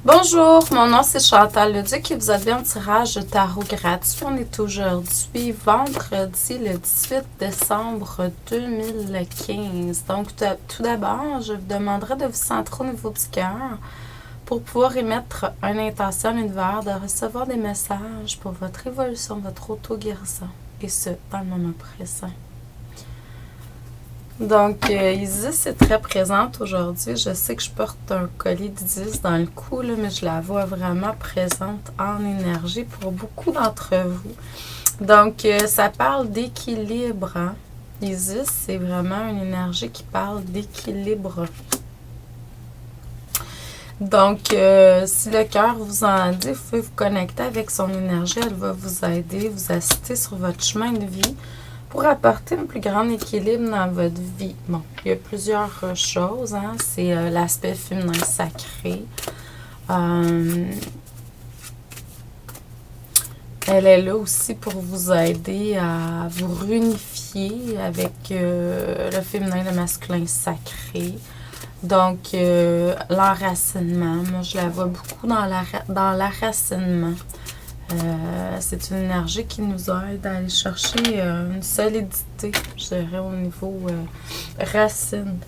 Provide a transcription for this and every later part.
Bonjour, mon nom c'est Chantal Leduc et vous avez un tirage de tarot gratuit. On est aujourd'hui vendredi le 18 décembre 2015. Donc tout d'abord, je vous demanderai de vous centrer au niveau du cœur pour pouvoir émettre une intention à l'univers de recevoir des messages pour votre évolution, votre auto-guérison et ce, dans le moment présent. Donc, Isis est très présente aujourd'hui. Je sais que je porte un collier d'Isis dans le cou, là, mais je la vois vraiment présente en énergie pour beaucoup d'entre vous. Donc, ça parle d'équilibre. Hein? Isis, c'est vraiment une énergie qui parle d'équilibre. Donc, si le cœur vous en dit, vous pouvez vous connecter avec son énergie. Elle va vous aider, vous assister sur votre chemin de vie pour apporter un plus grand équilibre dans votre vie. Bon, il y a plusieurs choses. Hein? C'est l'aspect féminin sacré. Elle est là aussi pour vous aider à vous réunifier avec le féminin et le masculin sacré. Donc, l'enracinement, moi je la vois beaucoup dans l'enracinement. C'est une énergie qui nous aide à aller chercher une solidité, je dirais, au niveau racine.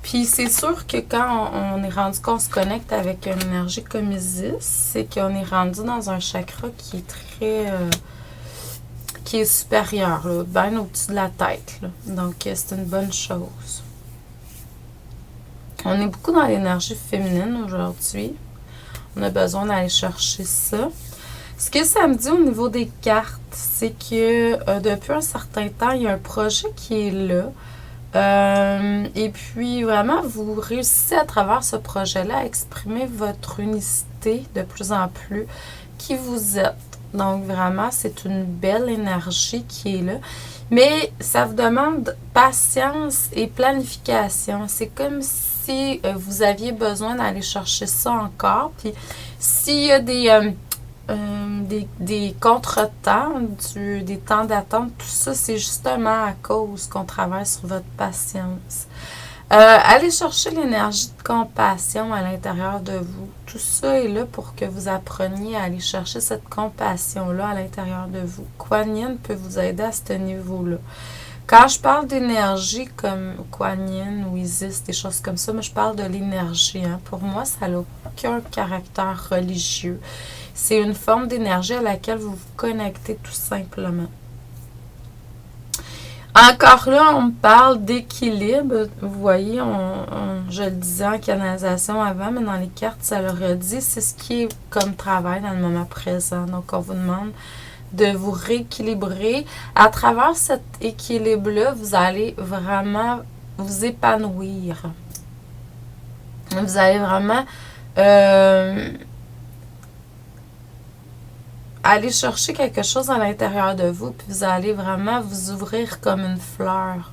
Puis c'est sûr que quand on est rendu qu'on se connecte avec une énergie comme Isis, c'est qu'on est rendu dans un chakra qui est très... qui est supérieur, là, bien au-dessus de la tête. Là. Donc, c'est une bonne chose. On est beaucoup dans l'énergie féminine aujourd'hui. On a besoin d'aller chercher ça. Ce que ça me dit au niveau des cartes, c'est que depuis un certain temps, il y a un projet qui est là. Et puis, vraiment, vous réussissez à travers ce projet-là à exprimer votre unicité de plus en plus, qui vous êtes. Donc, vraiment, c'est une belle énergie qui est là. Mais ça vous demande patience et planification. C'est comme si vous aviez besoin d'aller chercher ça encore. Puis, s'il y a des contretemps, des temps d'attente, tout ça, c'est justement à cause qu'on travaille sur votre patience. Allez chercher l'énergie de compassion à l'intérieur de vous. Tout ça est là pour que vous appreniez à aller chercher cette compassion-là à l'intérieur de vous. Kuan Yin peut vous aider à ce niveau-là. Quand je parle d'énergie comme Kuan Yin ou Isis, des choses comme ça, moi je parle de l'énergie. Hein. Pour moi, ça n'a aucun caractère religieux. C'est une forme d'énergie à laquelle vous vous connectez tout simplement. Encore là, on parle d'équilibre. Vous voyez, je le disais en canalisation avant, mais dans les cartes, ça le redit. C'est ce qui est comme travail dans le moment présent. Donc, on vous demande de vous rééquilibrer. À travers cet équilibre-là, vous allez vraiment vous épanouir. Vous allez vraiment... allez chercher quelque chose à l'intérieur de vous, puis vous allez vraiment vous ouvrir comme une fleur.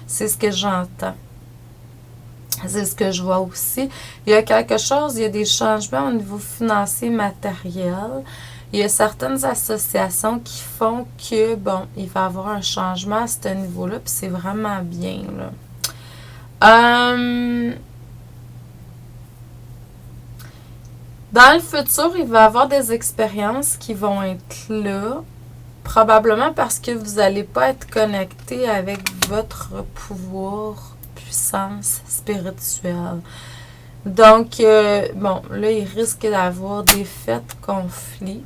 C'est ce que j'entends. C'est ce que je vois aussi. Il y a quelque chose, il y a des changements au niveau financier, matériel. Il y a certaines associations qui font que, bon, il va y avoir un changement à ce niveau-là, puis c'est vraiment bien, là. Dans le futur, il va y avoir des expériences qui vont être là, probablement parce que vous n'allez pas être connecté avec votre pouvoir, puissance spirituelle. Donc, bon, là, il risque d'avoir des faits, conflits.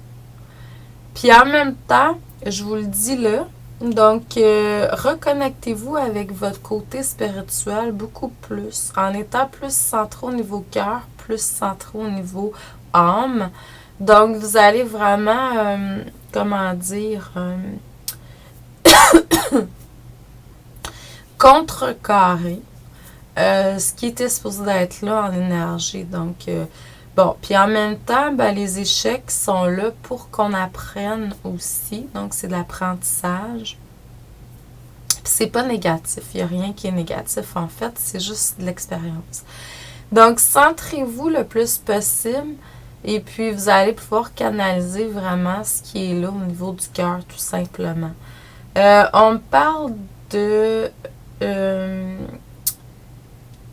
Puis en même temps, je vous le dis là, donc, reconnectez-vous avec votre côté spirituel beaucoup plus, en étant plus centré au niveau cœur, plus centré au niveau âme. Donc, vous allez vraiment, comment dire, contrecarrer ce qui était supposé d'être là en énergie. Donc, bon, puis en même temps, ben, les échecs sont là pour qu'on apprenne aussi. Donc, c'est de l'apprentissage. Puis c'est pas négatif. Il n'y a rien qui est négatif, en fait. C'est juste de l'expérience. Donc, centrez-vous le plus possible. Et puis, vous allez pouvoir canaliser vraiment ce qui est là au niveau du cœur, tout simplement. On parle de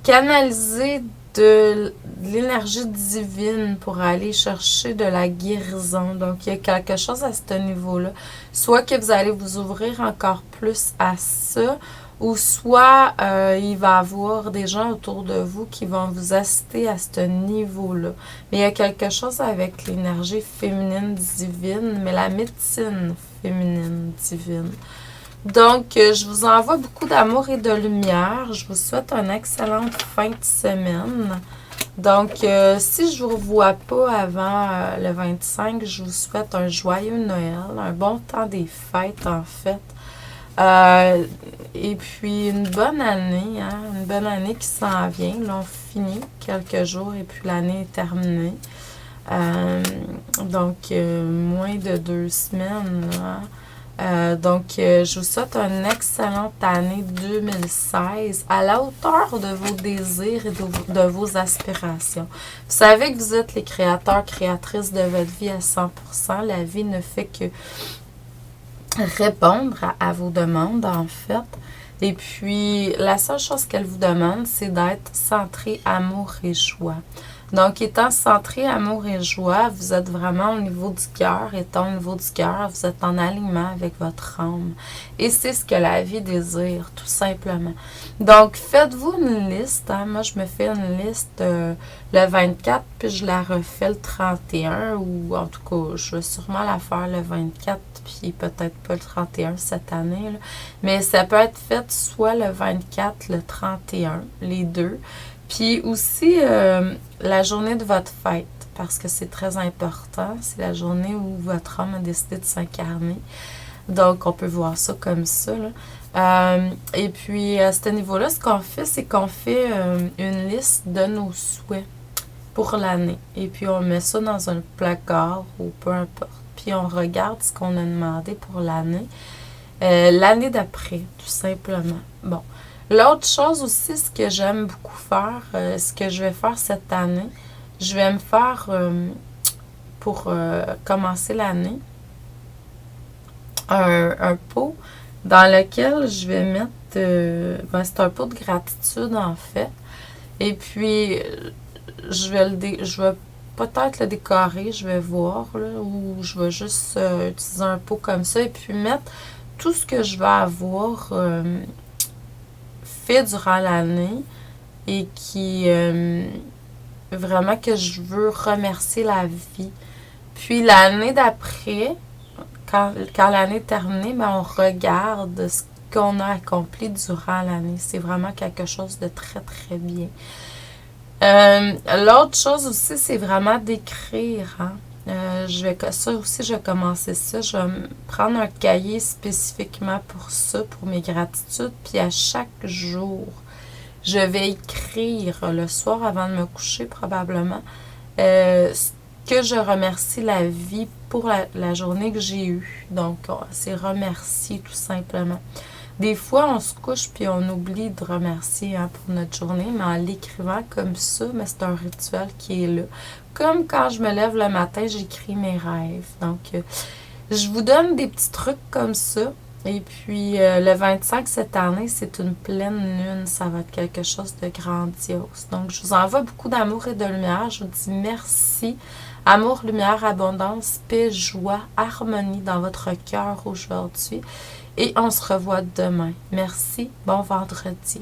canaliser de l'énergie divine pour aller chercher de la guérison. Donc, il y a quelque chose à ce niveau-là. Soit que vous allez vous ouvrir encore plus à ça, ou soit il va y avoir des gens autour de vous qui vont vous assister à ce niveau-là. Mais il y a quelque chose avec l'énergie féminine divine, mais la médecine féminine divine. Donc, je vous envoie beaucoup d'amour et de lumière. Je vous souhaite une excellente fin de semaine. Donc, si je ne vous revois pas avant le 25, je vous souhaite un joyeux Noël, un bon temps des fêtes en fait. Et puis une bonne année, hein, une bonne année qui s'en vient. Là, on finit quelques jours et puis l'année est terminée. Donc, moins de 2 semaines. Donc, je vous souhaite une excellente année 2016 à la hauteur de vos désirs et de vos aspirations. Vous savez que vous êtes les créateurs, créatrices de votre vie à 100%. La vie ne fait que répondre à vos demandes, en fait. Et puis, la seule chose qu'elle vous demande, c'est d'être centré amour et joie. Donc, étant centré amour et joie, vous êtes vraiment au niveau du cœur. Étant au niveau du cœur, vous êtes en alignement avec votre âme. Et c'est ce que la vie désire, tout simplement. Donc, faites-vous une liste. Hein? Moi, je me fais une liste le 24, puis je la refais le 31, ou en tout cas, je vais sûrement la faire le 24, puis peut-être pas le 31 cette année. Là. Mais ça peut être fait soit le 24, le 31, les deux. Puis aussi, la journée de votre fête, parce que c'est très important. C'est la journée où votre âme a décidé de s'incarner. Donc, on peut voir ça comme ça. Là. Et puis, à ce niveau-là, ce qu'on fait, c'est qu'on fait une liste de nos souhaits pour l'année. Et puis, on met ça dans un placard ou peu importe. Puis, on regarde ce qu'on a demandé pour l'année. L'année d'après, tout simplement. Bon. L'autre chose aussi, ce que j'aime beaucoup faire, ce que je vais faire cette année, je vais me faire, pour commencer l'année, un pot dans lequel je vais mettre, c'est un pot de gratitude en fait, et puis je vais peut-être le décorer, je vais voir, là, ou je vais juste utiliser un pot comme ça, et puis mettre tout ce que je vais avoir fait durant l'année et qui vraiment que je veux remercier la vie. Puis l'année d'après, quand l'année est terminée, ben, on regarde ce qu'on a accompli durant l'année. C'est vraiment quelque chose de très, très bien. L'autre chose aussi, c'est vraiment d'écrire. Hein. Ça aussi, je vais commencer ça. Je vais prendre un cahier spécifiquement pour ça, pour mes gratitudes. Puis à chaque jour, je vais écrire le soir avant de me coucher probablement que je remercie la vie pour la journée que j'ai eue. Donc, c'est remercier tout simplement. Des fois, on se couche puis on oublie de remercier hein, pour notre journée, mais en l'écrivant comme ça, mais c'est un rituel qui est là. Comme quand je me lève le matin, j'écris mes rêves. Donc, je vous donne des petits trucs comme ça. Et puis, le 25 cette année, c'est une pleine lune. Ça va être quelque chose de grandiose. Donc, je vous envoie beaucoup d'amour et de lumière. Je vous dis merci. Amour, lumière, abondance, paix, joie, harmonie dans votre cœur aujourd'hui. Et on se revoit demain. Merci. Bon vendredi.